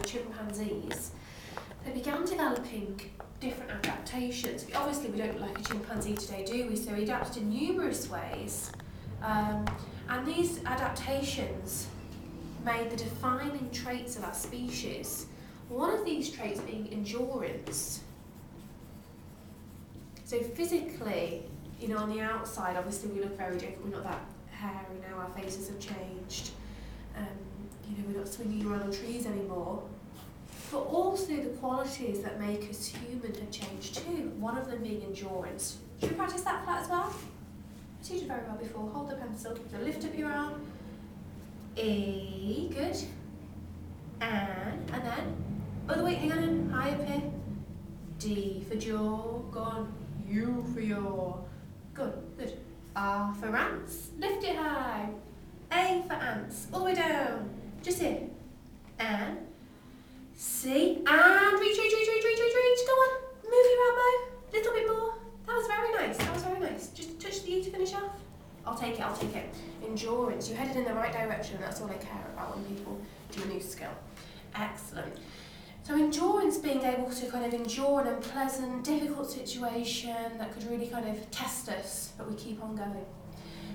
chimpanzees, they began developing different adaptations. Obviously, we don't look like a chimpanzee today, do we? So we adapted in numerous ways. And these adaptations made the defining traits of our species. One of these traits being endurance. So physically, on the outside, obviously we look very different. We're not that hairy now, our faces have changed. We're not swinging around on trees anymore. But also the qualities that make us human have changed too. One of them being endurance. Should we practice that flat as well? I did very well before. Hold the pencil. So lift up your arm. E, good. And then, other way, hang on, high up here. D for jaw, go on. U for yaw. Good. R for ants, lift it high. A for ants, all the way down. Just here. And C, and reach. Go on, move your elbow. Little bit more. That was very nice. Just touch the E to finish off. I'll take it. Endurance. You're headed in the right direction. That's all I care about when people do a new skill. Excellent. So endurance, being able to kind of endure an unpleasant, difficult situation that could really kind of test us, but we keep on going.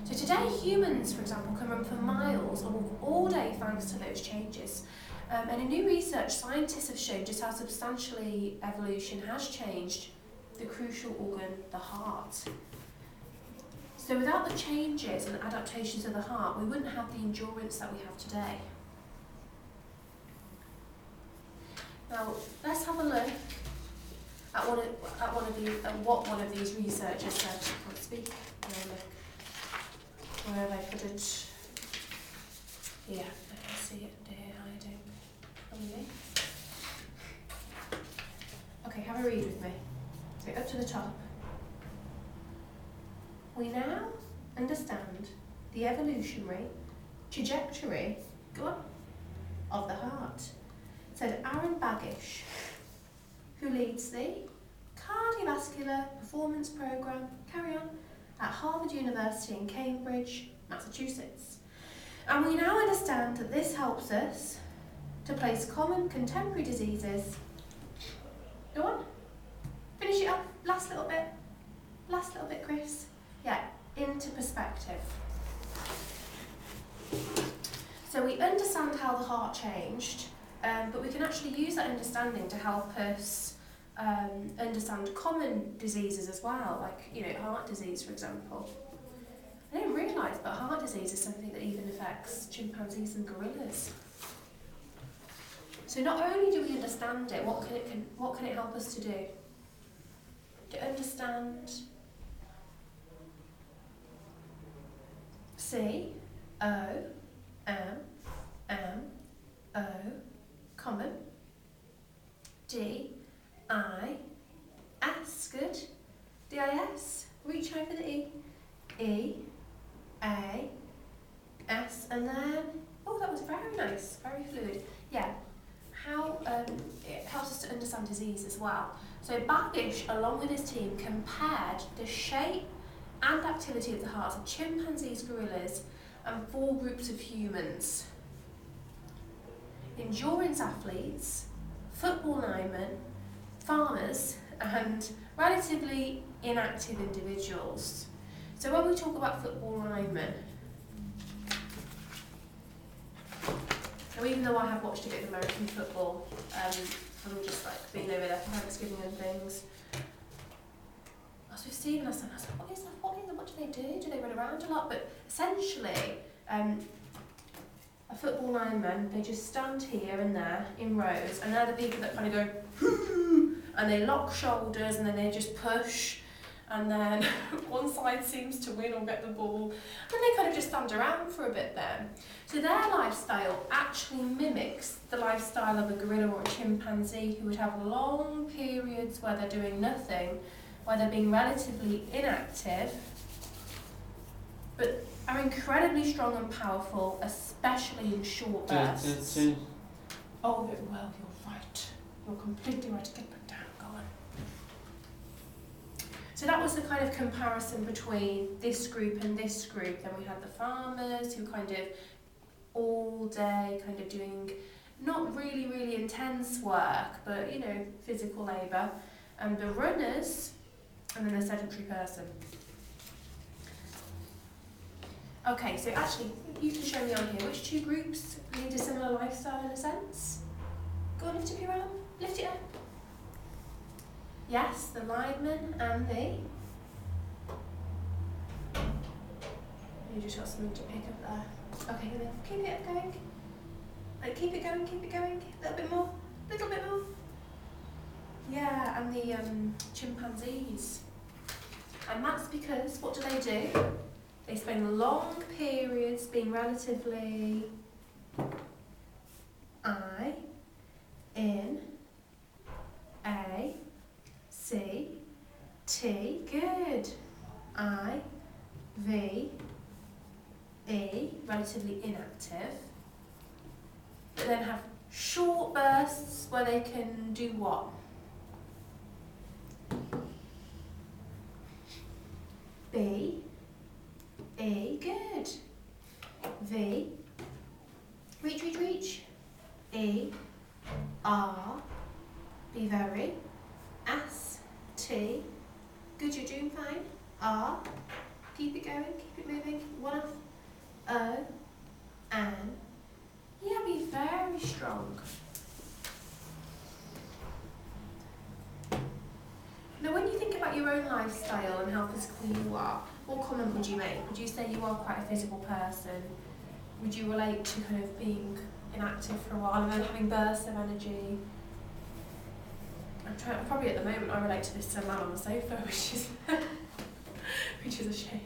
So today humans, for example, can run for miles or walk all day thanks to those changes. And in new research, scientists have shown just how substantially evolution has changed the crucial organ, the heart. So without the changes and adaptations of the heart, we wouldn't have the endurance that we have today. Now, let's have a look at what one of these researchers said. I can't speak. Where have I put it? Yeah, I can see it there, hiding. Okay, have a read with me. So up to the top. We now understand the evolutionary trajectory, of the heart, said Aaron Baggish, who leads the Cardiovascular Performance Program, at Harvard University in Cambridge, Massachusetts. And we now understand that this helps us to place common contemporary diseases, go on, finish it up, last little bit, Chris. Yeah, into perspective. So we understand how the heart changed, but we can actually use that understanding to help us understand common diseases as well, like heart disease, for example. I didn't realise, but heart disease is something that even affects chimpanzees and gorillas. So not only do we understand it, what can it help us to do? To understand C, O, M, O, common. D, I, S, good. D-I-S, reach high for the E. E, A, S, and then, that was very nice, very fluid. Yeah, how it helps us to understand disease as well. So Baggish, along with his team, compared the shape and activity of the hearts of chimpanzees, gorillas, and 4 groups of humans. Endurance athletes, football linemen, farmers, and relatively inactive individuals. So when we talk about football linemen, so even though I have watched a bit of American football, from just being over there for Thanksgiving and things, I was with Stephen, I was like, what do they do? Do they run around a lot? But essentially, a football lineman, they just stand here and there in rows, and they're the people that kind of go, and they lock shoulders, and then they just push, and then one side seems to win or get the ball, and they kind of just stand around for a bit then. So their lifestyle actually mimics the lifestyle of a gorilla or a chimpanzee, who would have long periods where they're doing nothing, where they're being relatively inactive, but are incredibly strong and powerful, especially in short bursts. Oh, well, you're right. You're completely right. Get back down. Go on. So that was the kind of comparison between this group and this group. Then we had the farmers who kind of all day kind of doing not really, really intense work, but, you know, physical labour. And the runners, and then the sedentary person. Okay, so actually, you can show me on here, which two groups lead a similar lifestyle in a sense? Go on, lift up your arm, lift it up. Yes, the lineman and the... You just got something to pick up there. Okay, and then keep it going. Like, keep it going, a little bit more, Yeah, and the chimpanzees. And that's because, what do? They spend long periods being relatively I, in, A, C, T, good. I, V, E, relatively inactive. But then have short bursts where they can do what? B, E, good. V, reach. E, R, be very. S, T, good, you're doing fine. R, keep it going, keep it moving. One off. O, N, yeah, be very strong. Now, when you think about your own lifestyle and how physical you are, what comment would you make? Would you say you are quite a physical person? Would you relate to kind of being inactive for a while and then having bursts of energy? Probably at the moment I relate to this man on the sofa, which is a shame.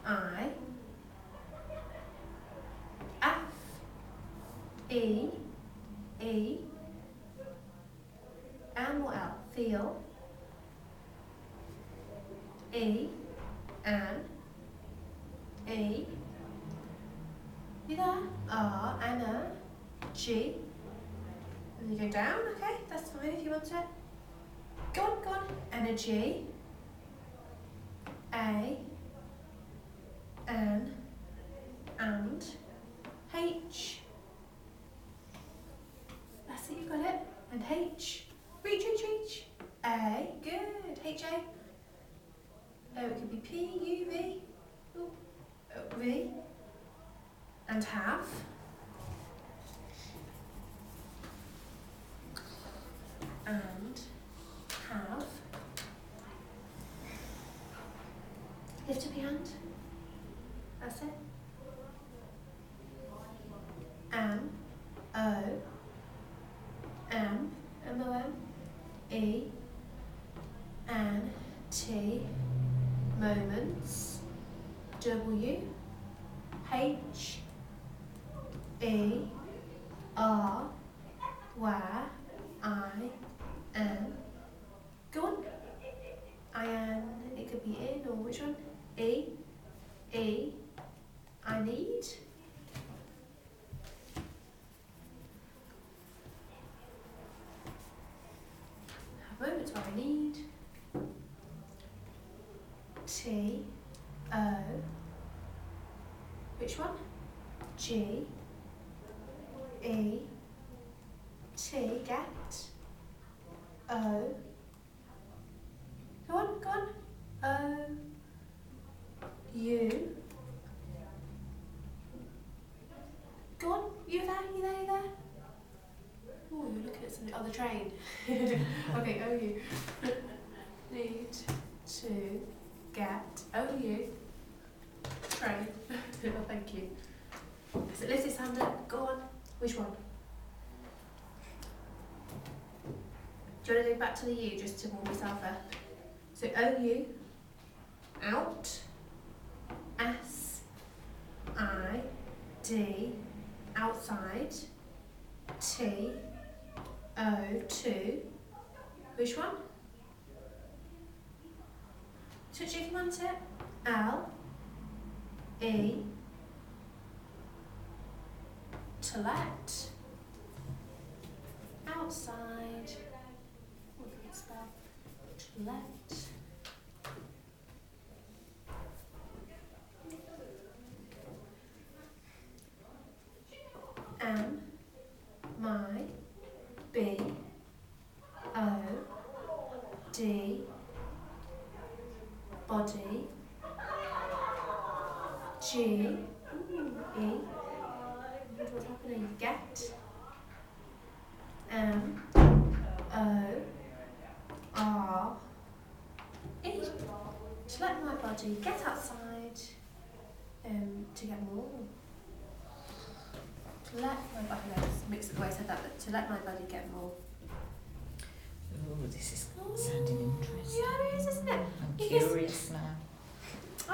I, F, E, and what else? Feel, E, and E, you there? R, and A, G, and you go down, okay, that's fine if you want it. Go on, energy, A, N, and H. That's it, you've got it. And H. Reach. A, good. H, A. Oh, it could be P, U, V. Ooh. Oh, V. And have. And have. Lift up your hand. That's it. M, O, M, M-O-M, E, N, T, moments, W, H, E, R, where, I, N. Go on. I-N, it could be in or which one? E, I need. Have moments where I need. T, O, which one? G, E, T, get. O, go on. O, U. Go on, you there? Oh, you're looking at something. Oh, the train. Okay, O, U. Need to get. O, U. Train. Oh, thank you. So lift his hand up. Go on. Which one? Do you want to go back to the U just to warm yourself up? So O, U. Out. S, I, D, outside, T, O, to, which one? Touch if you want it. L, E, to let, outside, what can we spell? To let. M, my, B, O, D, body, G, E, what's happening? Get, M, O, R, E. To let my body get outside to get more. To let my body, let's mix it the way I said that, but to let my body get more. Oh, this is sounding interesting. Yeah, it is, isn't it? I'm Because curious now. I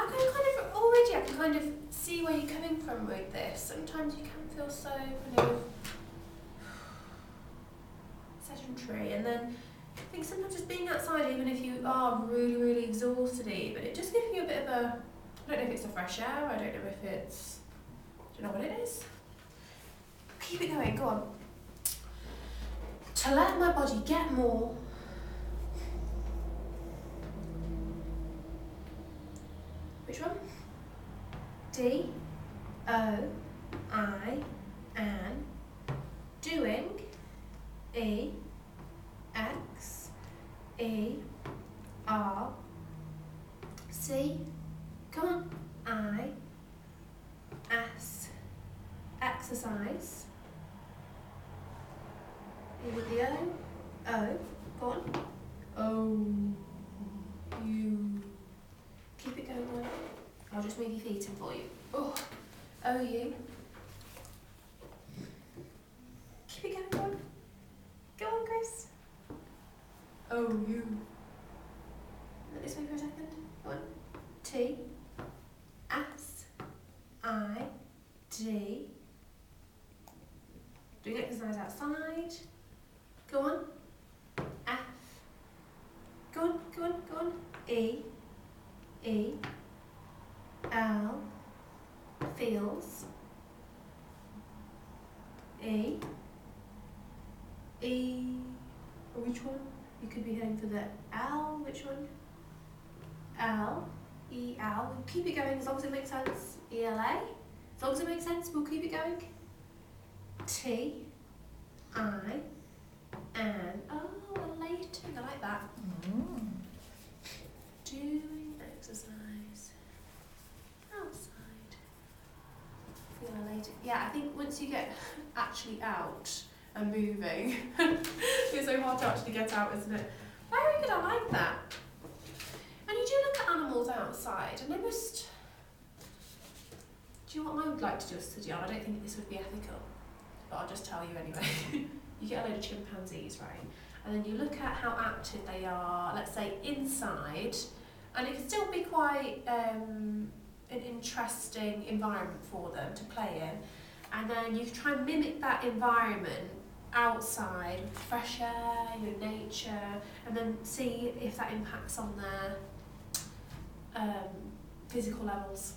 can kind of see where you're coming from with this. Sometimes you can feel so kind of sedentary, and then I think sometimes just being outside, even if you are really, really exhausted even, it just gives you a bit of a, I don't know if it's the fresh air, I don't know if it's, do you know what it is? Keep it going, go on. To let my body get more. Which one? D, O, I, N, doing, E, X, E, R, C, come on, I, S, exercise, E with the O, go on, O, U, keep it going, boy. I'll just move your feet in for you. Oh, O, U, keep it going, go on. Go on, Chris. Oh, you. Look this way for a second. Go on. T, S, I, D. Doing exercise outside. Go on. F. Go on, go on, go on. E, E, L, feels. E, E, or which one? You could be heading for the L, which one? L, E, L. Keep it going as long as it makes sense. E, L, A. As long as it makes sense, we'll keep it going. T, I, N. Oh, elating. I like that. Doing exercise outside. Feel elated. Yeah, I think once you get actually out and moving, it's so hard to actually get out, isn't it? Very good, I like that. And you do look at animals outside, and they must. Do you know what I would like to do a study on? I don't think this would be ethical, but I'll just tell you anyway. You get a load of chimpanzees, right? And then you look at how active they are, let's say inside, and it can still be quite an interesting environment for them to play in. And then you try and mimic that environment outside, with fresh air, nature, and then see if that impacts on their physical levels.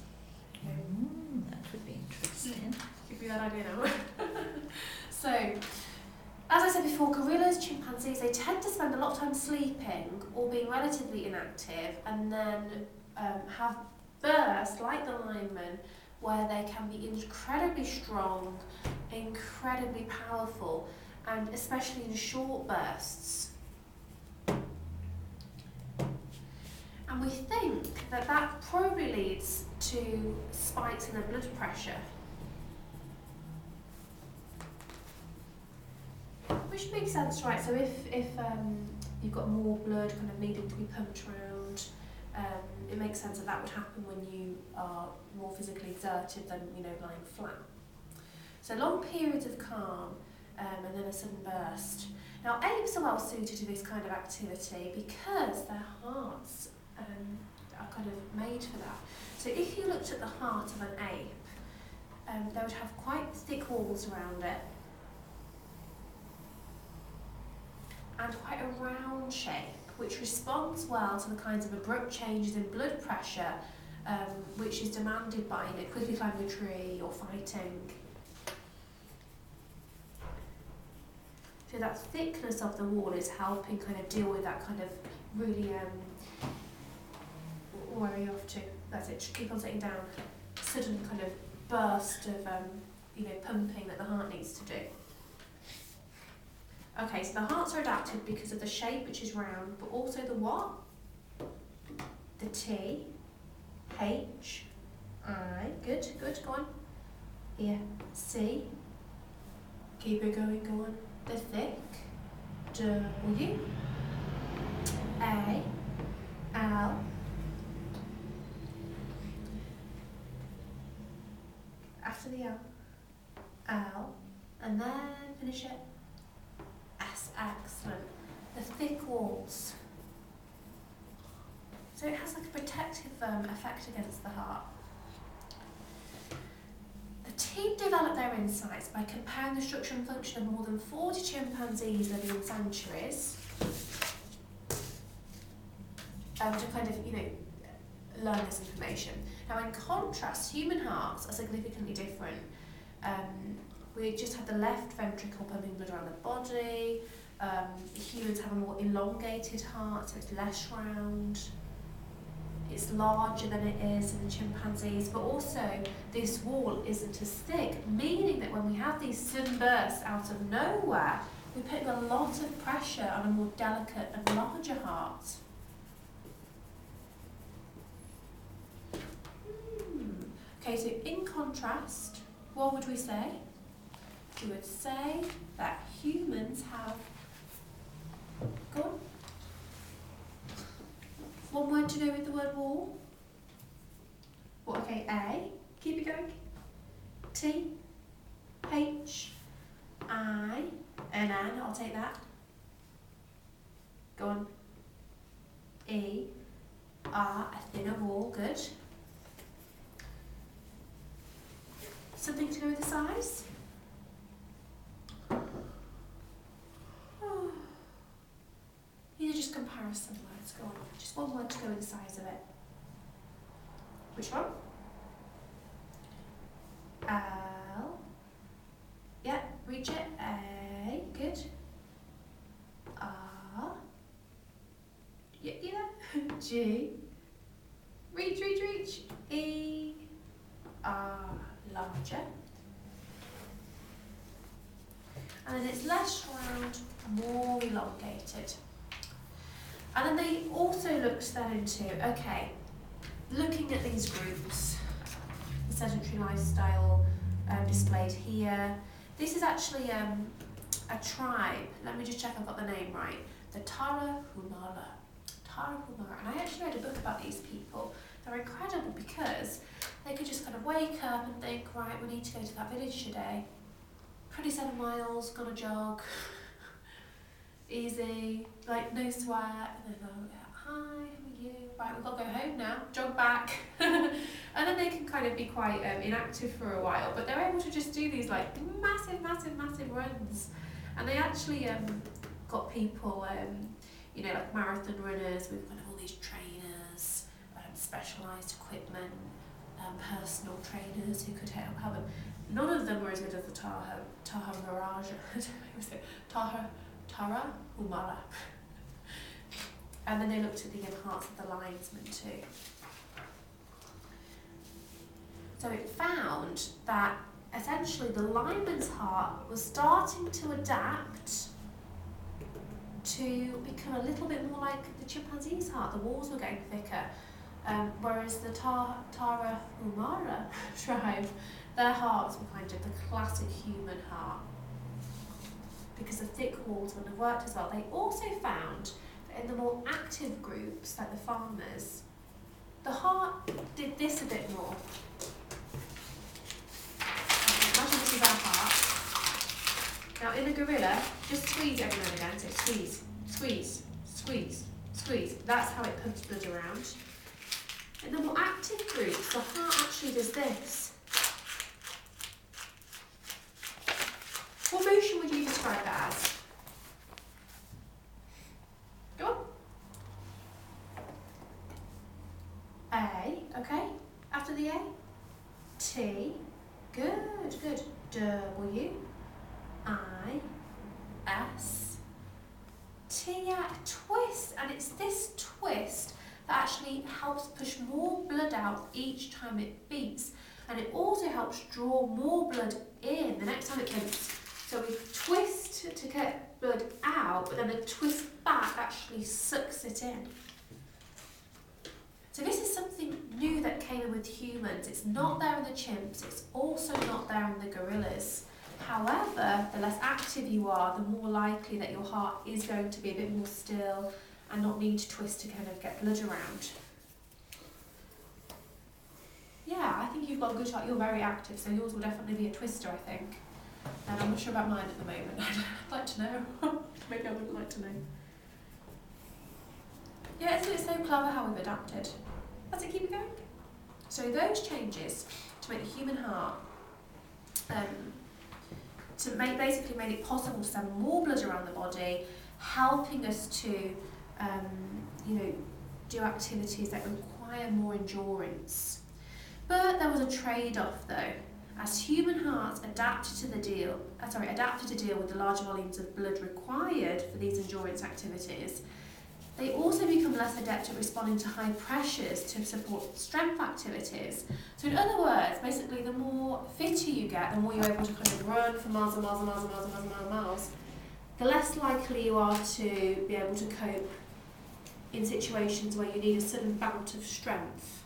That would be interesting. Give you that idea now. So, as I said before, gorillas, chimpanzees, they tend to spend a lot of time sleeping or being relatively inactive, and then have bursts like the lineman, where they can be incredibly strong, incredibly powerful, and especially in short bursts. And we think that that probably leads to spikes in the blood pressure. Which makes sense, right? So if you've got more blood kind of needing to be pumped around, it makes sense that would happen when you are more physically exerted than lying flat. So long periods of calm and then a sudden burst. Now apes are well suited to this kind of activity because their hearts are kind of made for that. So if you looked at the heart of an ape, they would have quite thick walls around it and quite a round shape, which responds well to the kinds of abrupt changes in blood pressure which is demanded by quickly climbing a tree or fighting. So that thickness of the wall is helping kind of deal with that kind of really, where are you off to? That's it, just keep on sitting down. Sudden kind of burst of pumping that the heart needs to do. Okay, so the hearts are adapted because of the shape, which is round, but also the what? The T, H, I. Good, go on. Here, C. Keep it going, go on. The thick, W, A, L. After the L, and then finish it. S, excellent. The thick walls. So it has like a protective effect against the heart. The team developed their insights by comparing the structure and function of more than 40 chimpanzees living in sanctuaries to kind of, learn this information. Now, in contrast, human hearts are significantly different. We just have the left ventricle pumping blood around the body. Humans have a more elongated heart, so it's less round. It's larger than it is in the chimpanzees, but also this wall isn't as thick, meaning that when we have these sunbursts out of nowhere, we're putting a lot of pressure on a more delicate and larger heart. Okay, so in contrast, what would we say? We would say that humans have, go on. One word to go with the word wall. Well, okay, A, keep it going. T, H, I, and N, I'll take that. Go on. E, R, a thinner wall, good. Something to do with the size? Oh. These are just comparison words, go on. Just one word to go with the size of it. Which one? L. Yeah, reach it. A, good. R. Yeah, you there? G. Reach. E. R. Larger. And then it's less round, more elongated. And then they also looked then into, okay, looking at these groups, the sedentary lifestyle displayed here. This is actually a tribe. Let me just check I've got the name right. The Tarahumara. And I actually read a book about these people. They're incredible because they could just kind of wake up and think, right, we need to go to that village today. 27 miles, gonna jog. Easy, like no sweat. And they go, hi, how are you? Right, we've got to go home now, jog back. And then they can kind of be quite inactive for a while, but they're able to just do these like massive runs. And they actually got people, like marathon runners with kind of all these trainers, specialised equipment, personal trainers who could help them. None of them were as good as the Tarahumara. And then they looked at the hearts of the linesmen too. So it found that essentially the lineman's heart was starting to adapt to become a little bit more like the chimpanzee's heart. The walls were getting thicker. Whereas the Tarahumara tribe, their hearts were kind of the classic human heart because the thick walls wouldn't have worked as well. They also found that in the more active groups, like the farmers, the heart did this a bit more. Imagine this is our heart. Now in a gorilla, just squeeze every now and again, so squeeze. That's how it pumps blood around. In the more active groups, the heart actually does this. What motion would you describe it as? Go on. A, okay. After the A, T, good. W, I, S, T, twist. And it's this twist that actually helps push more blood out each time it beats. And it also helps draw more blood in next time it pimps. So we twist to get blood out, but then the twist back actually sucks it in. So this is something new that came in with humans. It's not there in the chimps, it's also not there in the gorillas. However, the less active you are, the more likely that your heart is going to be a bit more still and not need to twist to kind of get blood around. Yeah, I think you've got a good heart. You're very active, so yours will definitely be a twister, I think. And I'm not sure about mine at the moment. I'd like to know. Maybe I would like to know. Yeah, isn't it so clever how we've adapted? Let's keep it going. So those changes to make the human heart, basically made it possible to send more blood around the body, helping us to, do activities that require more endurance. But there was a trade-off though. As human hearts adapted to deal with the large volumes of blood required for these endurance activities, they also become less adept at responding to high pressures to support strength activities. So in other words, basically the more fitter you get, the more you're able to kind of run for miles and miles and miles and miles and miles and miles, the less likely you are to be able to cope in situations where you need a sudden bout of strength.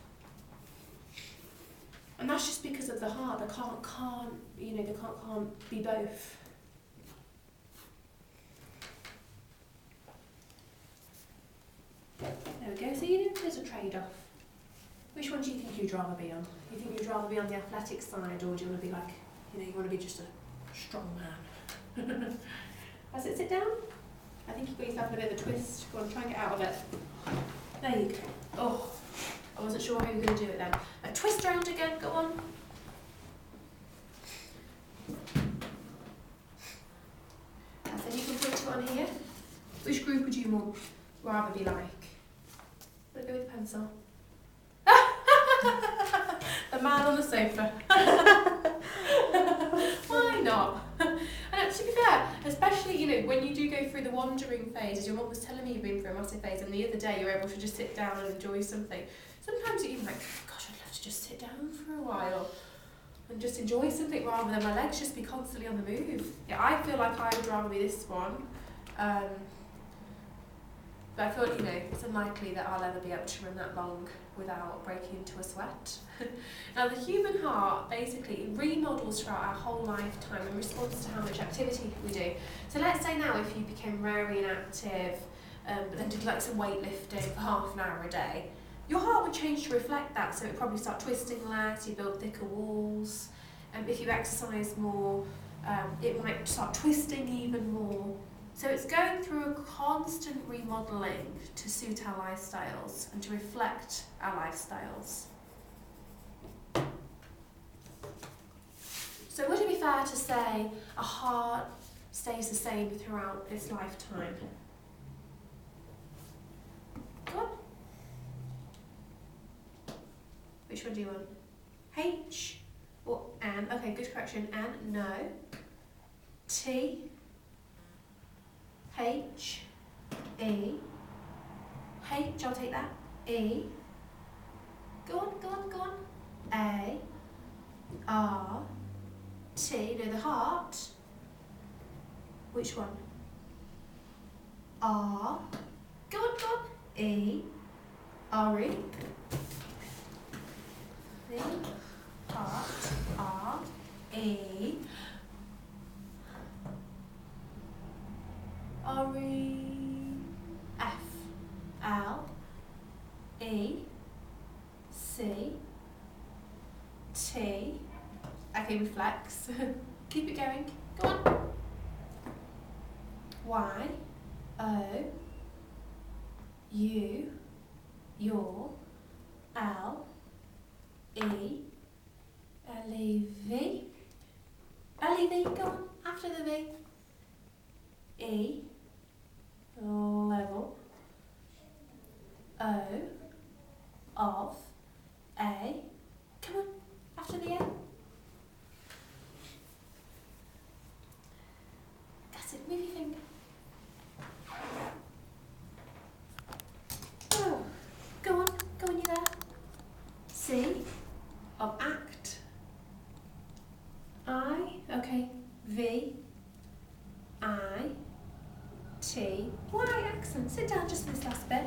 And that's just because of the heart. The heart can't be both. There we go. So there's a trade-off. Which one do you think you'd rather be on? Do you think you'd rather be on the athletic side, or do you want to be like, you want to be just a strong man? As it sit down? I think you've got yourself in a bit of a twist. Go on, try and get out of it. There you go. Oh, I wasn't sure how you were going to do it then. Twist around again, go on. And then you can put it on here. Which group would you rather be like? Let's go with the pencil. The man on the sofa. Why not? And to be fair, especially, when you do go through the wandering phase, as your mum was telling me you've been through a massive phase, and the other day you're able to just sit down and enjoy something. Sometimes you're even like, gosh, I'd love to just sit down for a while and just enjoy something rather than my legs just be constantly on the move. Yeah, I feel like I would rather be this one. But I feel like, it's unlikely that I'll ever be able to run that long without breaking into a sweat. Now, the human heart basically remodels throughout our whole lifetime in response to how much activity we do. So let's say now if you became very inactive, but then did like some weightlifting for half an hour a day, your heart would change to reflect that, so it would probably start twisting less, you build thicker walls, and if you exercise more, it might start twisting even more. So it's going through a constant remodelling to suit our lifestyles and to reflect our lifestyles. So would it be fair to say a heart stays the same throughout its lifetime? Go on. Which one do you want? H or N? Okay, good correction. N, no. T, H, E, H, I'll take that. E, go on, go on, go on. A, R, T, no, the heart. Which one? R, go on, go on. E, R, E. The heart, R, E, R, E, F, L, E, C, T. Okay, reflex. Keep it going. Go on. Y, O, U, your, L, E, L, E, V. L, E, V, go on. After the V. E, level. O, of, A. Come on, after the A. That's it, move your finger. Oh, go on, you there. C, of act. I, okay, V, I, T, Y. Excellent. Sit down just for this last bit.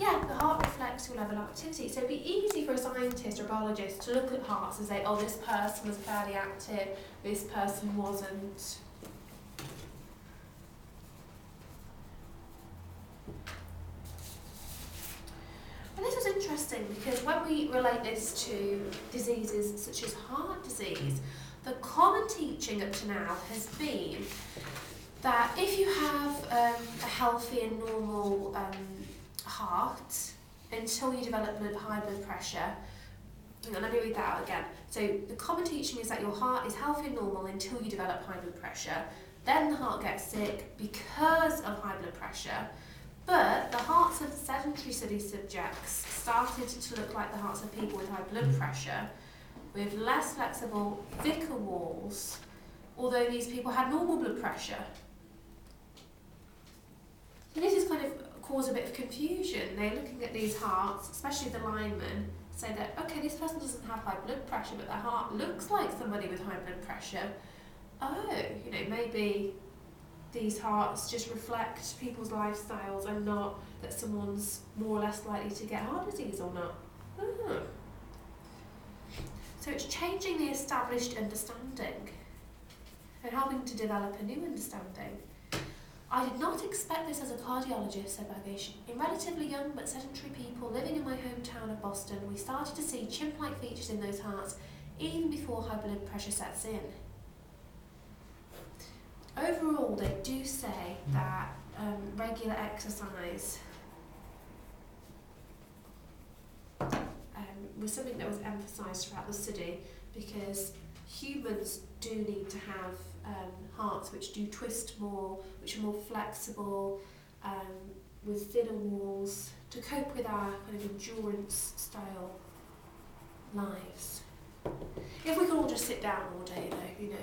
Yeah, the heart reflects your level of activity. So it'd be easy for a scientist or a biologist to look at hearts and say, oh, this person was fairly active, this person wasn't. And this was interesting because when we relate this to diseases such as heart disease, the common teaching up to now has been that if you have a healthy and normal heart until you develop high blood pressure, hang on, let me read that out again. So the common teaching is that your heart is healthy and normal until you develop high blood pressure. Then the heart gets sick because of high blood pressure. But the hearts of sedentary study subjects started to look like the hearts of people with high blood pressure, with less flexible, thicker walls, although these people had normal blood pressure. So this has kind of caused a bit of confusion. They're looking at these hearts, especially the linemen, say that, okay, this person doesn't have high blood pressure, but their heart looks like somebody with high blood pressure. Oh, you know, maybe these hearts just reflect people's lifestyles and not that someone's more or less likely to get heart disease or not. Oh. So it's changing the established understanding and helping to develop a new understanding. I did not expect this as a cardiologist, said Bagish. In relatively young but sedentary people living in my hometown of Boston, we started to see chimp-like features in those hearts even before high blood pressure sets in. Overall, they do say that regular exercise was something that was emphasised throughout the study because humans do need to have hearts which do twist more, which are more flexible, with thinner walls, to cope with our kind of endurance style lives. If we could all just sit down all day though, you know,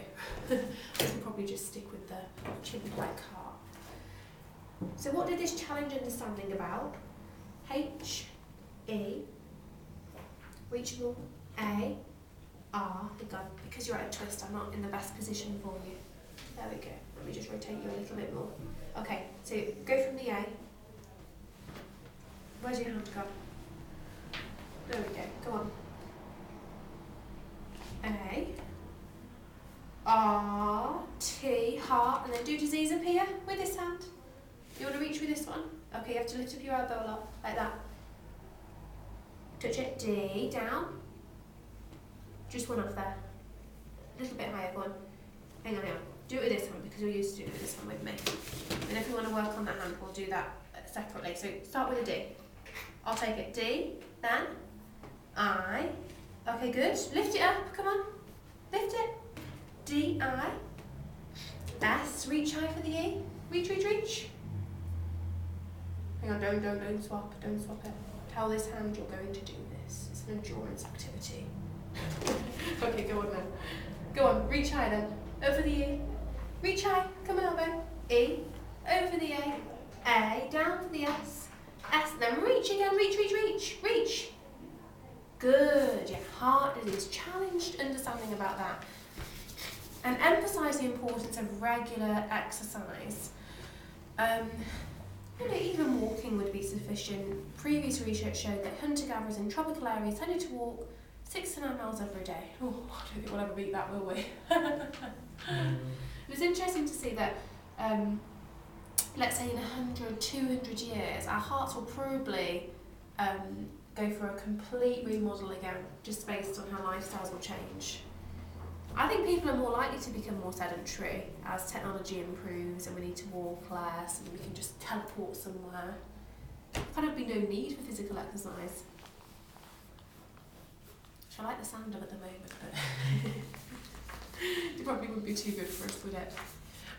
we could probably just stick with the chimp-like heart. So what did this challenge understanding about? H, E, reachable, A, R, because you're at a twist, I'm not in the best position for you. There we go. Let me just rotate you a little bit more. Okay, so go from the A. Where's your hand go? There we go, go on. A, R, T, heart, and then do disease up here with this hand. You want to reach with this one? Okay, you have to lift up your elbow a lot, like that. Touch it, D, down. Just one off there. A little bit higher, go on. Hang on. Do it with this one because you're used to doing this one with me. And if we want to work on that hand, we'll do that separately. So start with a D. I'll take it, D, then I. Okay, good. Lift it up, come on. Lift it. D, I. S, reach high for the E. Reach, reach, reach. Hang on, don't swap it. Tell this hand you're going to do this. It's an endurance activity. Okay, go on then. Go on, reach high then. Over the E. Reach high, come on elbow. E, over the A, down for the S, then reach again, reach. Good, your heart disease, challenged understanding about that. And emphasise the importance of regular exercise. Even walking would be sufficient. Previous research showed that hunter-gatherers in tropical areas tended to walk 6 to 9 miles every day. Oh, I don't think we'll ever beat that, will we? It was interesting to see that, let's say in 100, 200 years, our hearts will probably go for a complete remodel again, just based on how lifestyles will change. I think people are more likely to become more sedentary as technology improves and we need to walk less and we can just teleport somewhere. There'll kind of be no need for physical exercise. Which I like the sound of at the moment, but it probably wouldn't be too good for us, would it?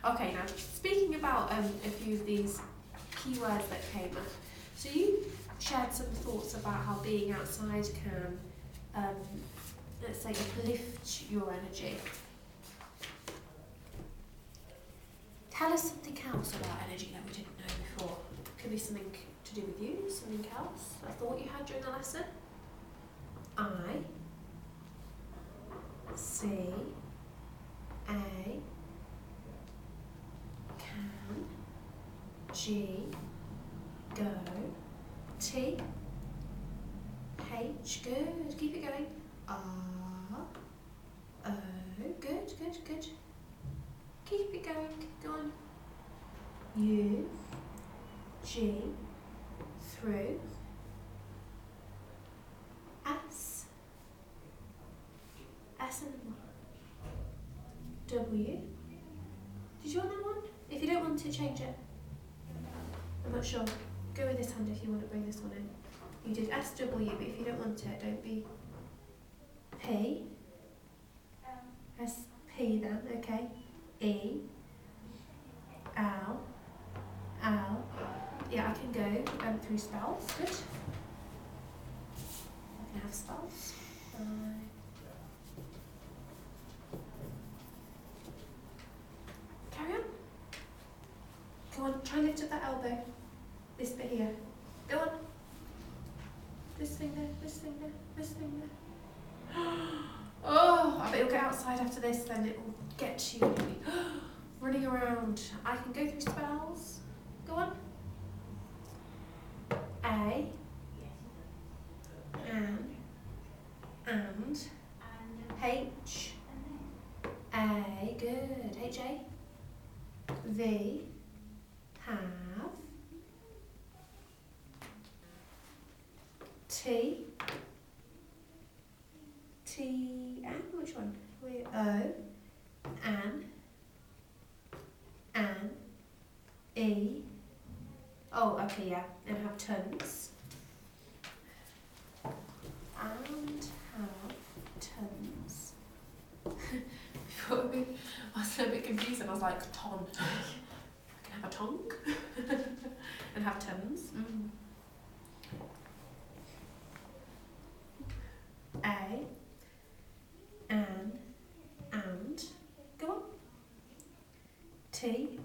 Okay, now speaking about a few of these keywords that came up. So you shared some thoughts about how being outside can, let's say, uplift your energy. Tell us something else about energy that we didn't know before. Could be something to do with you, something else, a thought you had during the lesson. I, C, A, G, go, T, H, good, keep it going, R, O, good, good, good, keep it going, go on, U, G, through, S, S and then what? W, did you want that one? If you don't want it, change it. I'm not sure. Go with this hand if you want to bring this one in. You did SW, but if you don't want it, don't be P. SP then, okay. E. L. L. Yeah, I can go through spells. Good. I can have spells. Carry on. Go on, try and lift up that elbow. This bit here. Go on. This thing there, this thing there, this thing there. Oh, I bet you'll get outside after this, then it will get you running around. I can go through spells. Go on. A. And. H. A. Good. H. A. V. Have. T. T. And which one? Wait, O. An. E. Oh, okay, yeah. And have tons. And have tons. Before I was a bit confused and I was like, ton. I can have a tongue and have tons. A. And. Go on. T.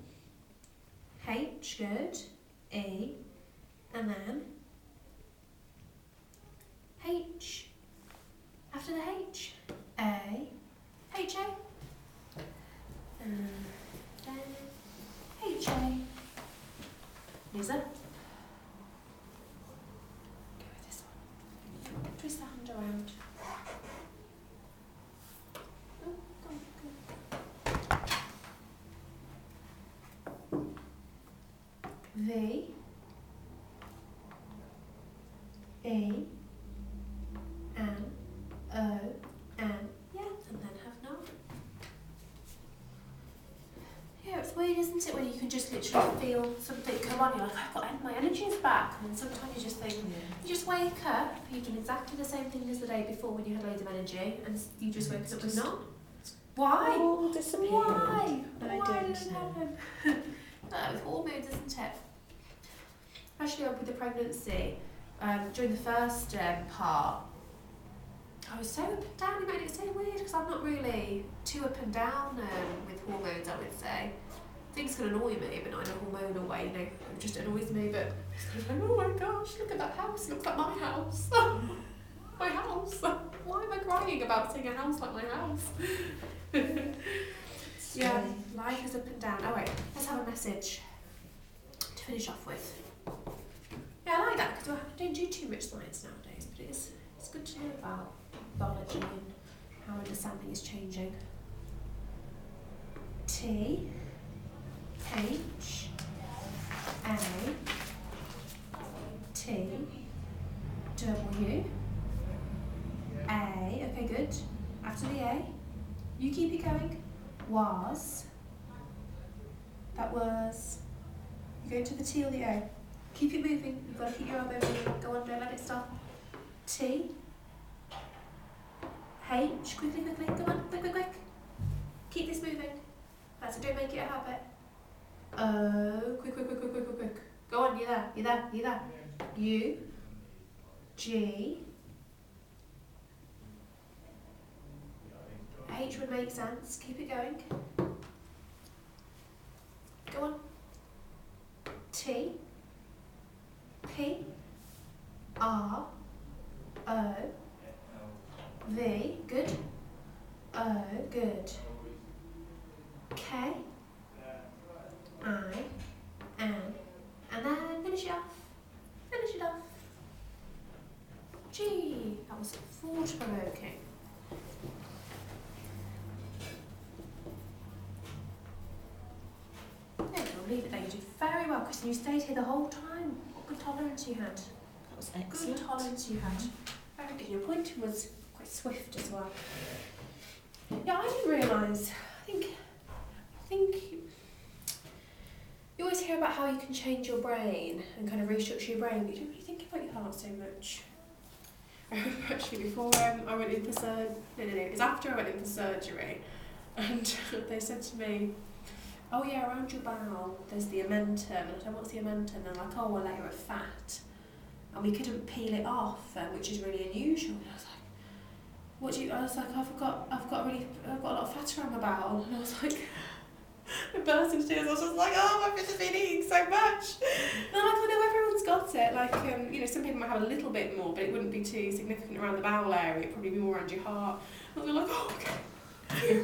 H. Good. E. And then H. After the H. A. H. A. And then H. A. Lisa. Go with this one. Twist the hand around. Oh, go on, go. V. A. N. O. N. Yeah, and then have not. Yeah, it's weird, isn't it, when you can just literally feel something come on, you're like, I've got my energy is back, and then sometimes you just think, you just wake up, you've done exactly the same thing as the day before when you had loads of energy, and you just wake up with not. Why? All disappeared. Why? I Why don't did it know. happen? No, with hormones, isn't it? Especially with the pregnancy, during the first part, I was so up and down. It made it so weird because I'm not really too up and down with hormones, I would say. Things can annoy me, but not in a hormonal way, you know, it just annoys me, but it's like, oh my gosh, look at that house, it looks like my house. My house. Why am I crying about seeing a house like my house? Yeah, life is up and down. Alright, let's have a message to finish off with. Yeah, I like that because I don't do too much science nowadays, but it's good to know about biology and how understanding is changing. T. H. A. T. W. A. Okay, good. After the A, you keep it going. Was. That was. You go to the T or the O. Keep it moving. You've got to keep your elbow moving. Go on, don't let it stop. T. H. Quickly, quickly. Go on, quick, quick, quick. Keep this moving. That's it. Don't make it a habit. O. Quick, quick, quick, quick, quick, quick, quick. Go on. You're there. You're there. You're there. U. G. H would make sense. Keep it going. Go on. T. P. R. O. V. Good. O. Good. K. I. N. leave it there. You did very well, because you stayed here the whole time. What good tolerance you had. That was Good excellent. tolerance you had. Very good. Your pointing was quite swift as well. Yeah, I didn't realise. I think you always hear about how you can change your brain and kind of restructure your brain, but you don't really think about your heart so much. I remember actually before I went in for surgery, it was after I went in for surgery, and they said to me, oh yeah, around your bowel there's the omentum, and I said, what's the omentum? And they're like, oh, a layer of fat, and we couldn't peel it off, which is really unusual. And I was like, what do you, I was like, I've got a lot of fat around my bowel, and I was like, I burst into tears. I was just like, oh, I've just been eating so much. And I'm like, oh no, everyone's got it. Like, you know, some people might have a little bit more, but it wouldn't be too significant around the bowel area. It'd probably be more around your heart. I was like, oh, okay.